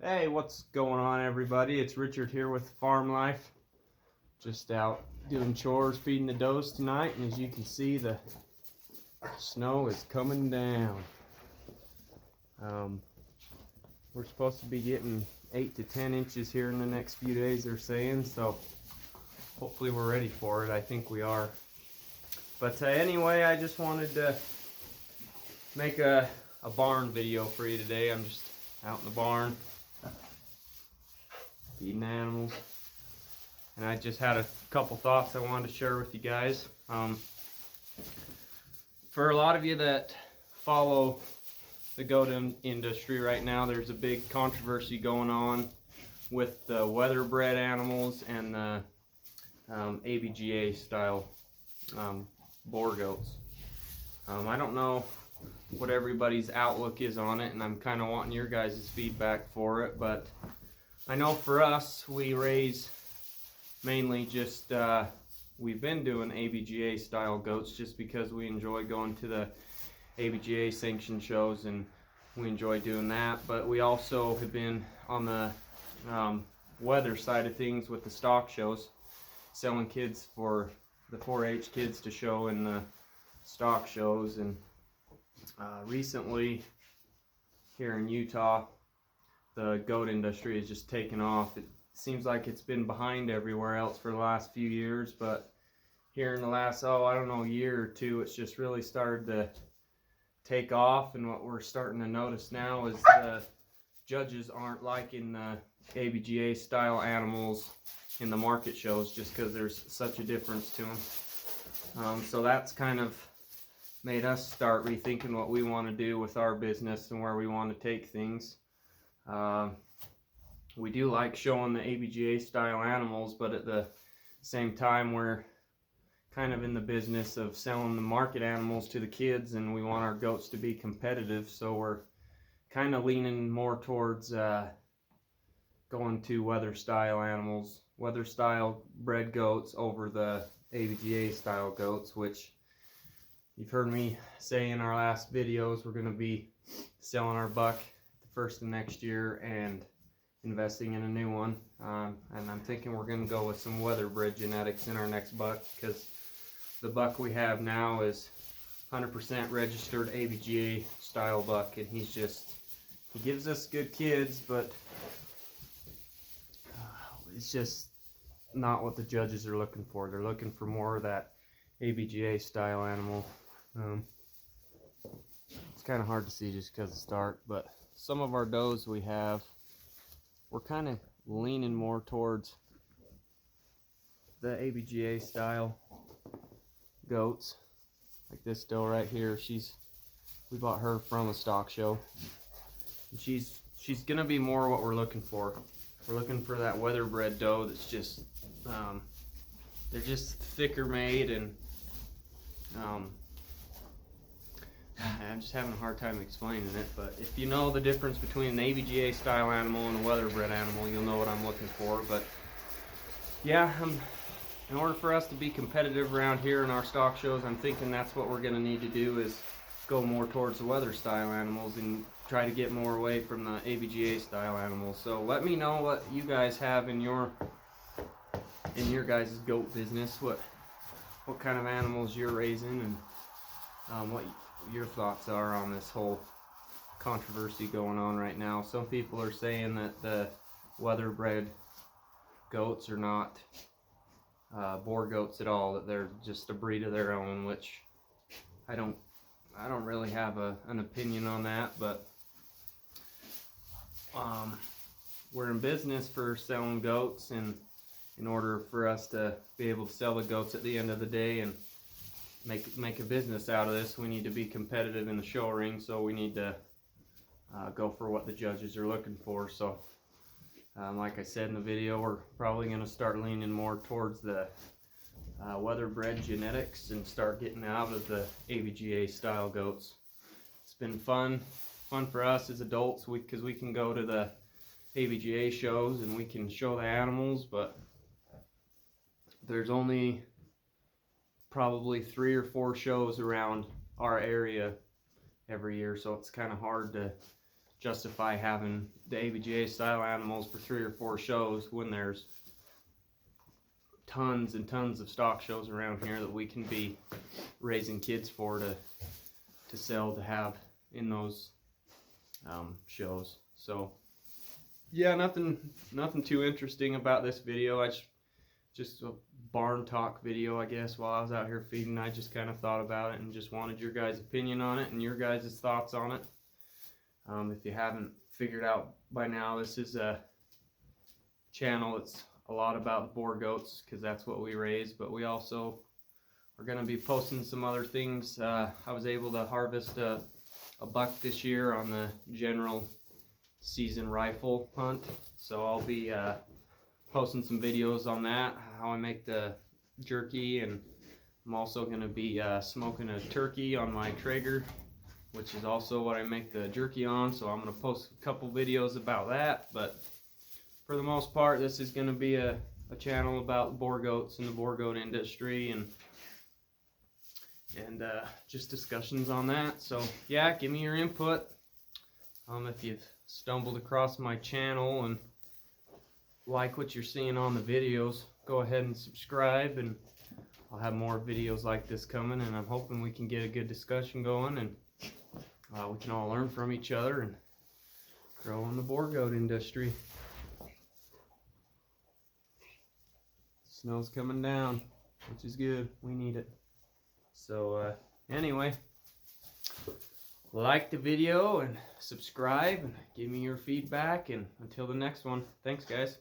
Hey, what's going on, everybody? It's Richard here with Farm Life. Just out doing chores, feeding the does tonight, and as you can see, the snow is coming down. We're supposed to be getting 8 to 10 inches here in the next few days, they're saying, so hopefully we're ready for it. I think we are. But anyway, I just wanted to make a barn video for you today. I'm just out in the barn feeding animals, and I just had a couple thoughts I wanted to share with you guys. For a lot of you that follow the goat industry right now, there's a big controversy going on with the Wether bred animals and the Abga style Boer goats. I don't know what everybody's outlook is on it, and I'm kind of wanting your guys' feedback for it, but I know for us, we raise mainly just, we've been doing Abga style goats just because we enjoy going to the Abga sanctioned shows and we enjoy doing that. But we also have been on the Wether side of things with the stock shows, selling kids for the 4-H kids to show in the stock shows. And recently here in Utah, the goat industry has just taken off. It seems like it's been behind everywhere else for the last few years, but here in the last, I don't know, year or two, it's just really started to take off. And what we're starting to notice now is the judges aren't liking the Abga style animals in the market shows just because there's such a difference to them. So that's kind of made us start rethinking what we want to do with our business and where we want to take things. We do like showing the Abga style animals, but at the same time we're kind of in the business of selling the market animals to the kids, and we want our goats to be competitive, so we're kind of leaning more towards going to Wether style animals, Wether style bred goats over the Abga style goats, which you've heard me say in our last videos. We're going to be selling our buck first of next year and investing in a new one, and I'm thinking we're going to go with some Wether bred genetics in our next buck, because the buck we have now is 100% registered Abga style buck, and he gives us good kids, but it's just not what the judges are looking for. They're looking for more of that Abga style animal. It's kind of hard to see just because it's dark, but some of our does we have, we're kind of leaning more towards the Abga style goats. Like this doe right here, we bought her from a stock show, and she's gonna be more what we're looking for. We're looking for that Wether bred doe that's just they're just thicker made, and I'm just having a hard time explaining it, but if you know the difference between an Abga style animal and a Wether bred animal, you'll know what I'm looking for. But yeah, in order for us to be competitive around here in our stock shows, I'm thinking that's what we're going to need to do, is go more towards the Wether style animals and try to get more away from the Abga style animals. So let me know what you guys have in your guys' goat business, what kind of animals you're raising, and what your thoughts are on this whole controversy going on right now. Some people are saying that the Wether bred goats are not Boer goats at all, that they're just a breed of their own, which I don't really have an opinion on that. But we're in business for selling goats, and in order for us to be able to sell the goats at the end of the day and make a business out of this, we need to be competitive in the show ring. So we need to go for what the judges are looking for. So like I said in the video, we're probably going to start leaning more towards the Wether bred genetics and start getting out of the Abga style goats. It's been fun for us as adults, because we can go to the Abga shows and we can show the animals, but there's only probably 3 or 4 shows around our area every year, so it's kind of hard to justify having the ABGA style animals for 3 or 4 shows when there's tons and tons of stock shows around here that we can be raising kids for to sell, to have in those shows. So yeah, nothing too interesting about this video. Just a barn talk video, I guess. While I was out here feeding, I just kind of thought about it and just wanted your guys' opinion on it and your guys' thoughts on it. If you haven't figured out by now, this is a channel that's a lot about Boer goats, because that's what we raise, but we also are going to be posting some other things. I was able to harvest a buck this year on the general season rifle hunt, so I'll be posting some videos on that, how I make the jerky, and I'm also going to be smoking a turkey on my Traeger, which is also what I make the jerky on, so I'm going to post a couple videos about that. But for the most part, this is going to be a channel about Boer goats and the Boer goat industry, and just discussions on that. So yeah, give me your input. If you've stumbled across my channel and like what you're seeing on the videos, go ahead and subscribe, and I'll have more videos like this coming, and I'm hoping we can get a good discussion going, and we can all learn from each other and grow in the Boer goat industry. Snow's coming down, which is good. We need it. So anyway, like the video and subscribe and give me your feedback, and until the next one, thanks guys.